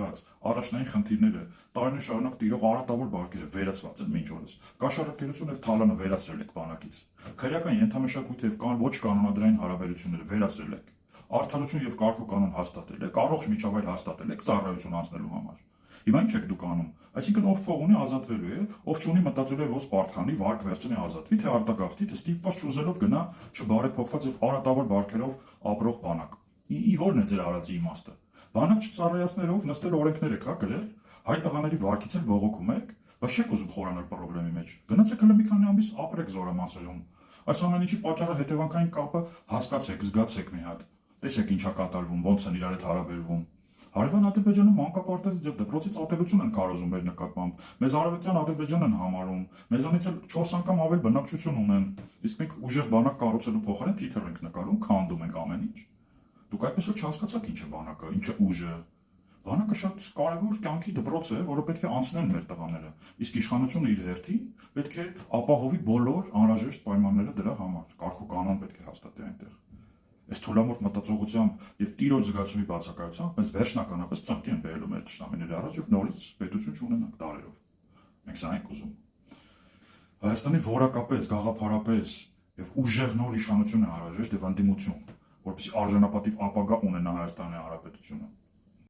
եղած առաջնային խնդիրները տարիներ շարունակ տիրող արատավոր բարգերը վերացված են մինչ օրս։ Կաշառակերությունը եւ թալանը վերացրել եք բանակից։ Քրեական ենթամշակույթը եւ ոչ կանոնադրային հարաբերությունները վերացրել եք։ Արդարություն եւ կարգ ու կանոն հաստատել եք, առողջ միջավայր հաստատել եք ծառայություն անցնելու համար։ Հիմա ինչ եք դուք անում։ Այսինքն ով փող ունի ազատվելու է, ով չունի մտածելու է ոնց պարտքանի վարկ վերցնի ազատվի, թե արտագաղթի, թե ստիպված չուզելով գնա չբարեփոխված եւ արատավոր բարգերով ապրող բանակ։ Ի որն է ձեր արածի իմաստը։ Բանակ չծառայացնելով նստել օրենքներ եք, հա, գրել, հայ տղաների վարքից էլ բողոքում եք, բայց չեք ուզում խորանալ խնդրի մեջ։ Գնացեք հələ մի քանի ամիս ապրեք զորամասերում։ Այս ամեն ինչի պատճառը հետևանքային կապը հասկացեք, զգացեք մի հատ։ Տեսեք ինչա կատարվում, ոնց են իրար հետ հարաբերվում։ Հարևան Ադրբեջանում մանկապարտեզից եւ դպրոցից ատելություն են քարոզում մեր նկատմամբ։ Մեզ արևելյան Ադրբեջան են համարում։ Մեզանից էլ 4 անգամ ավել բնակչություն ունեն։ Իսկ մենք ուժեղ բանակ կառուցելու փոխարեն թիթեռ ենք նկարում, քանդում ենք ամեն ինչ։ Դուք այդպես էլ չհասկացաք ինչ է բանակը, ինչ է ուժը։ Բանակը շատ կարևոր կյանքի դպրոց է, որը պետք է անցնեն մեր տղաները։ Իսկ իշխանությունը իր հերթին պետք է ապահովի բոլոր անհրաժեշտ պայմանները դրա համար։ Կարգ ու կանոն պետք է հաստատի այնտեղ։ Այս թուլամորթ մտածողությամբ եւ տիրոջ զգացումի բացակայությամբ մեզ վերջնականապես ծնկի են բերելու մեր ճշտամիների առաջ եւ նորից պետություն չունենանք տարերով։ Մենք սա ենք ուզում։ Հայաստանի որակապես, գաղափարապես եւ ուժեղ նոր իշխանություն է անհրաժեշտ եւ անդիմություն, որպեսզի արժանապատիվ ապագա ունենա Հայաստանի Հանրապետությունը։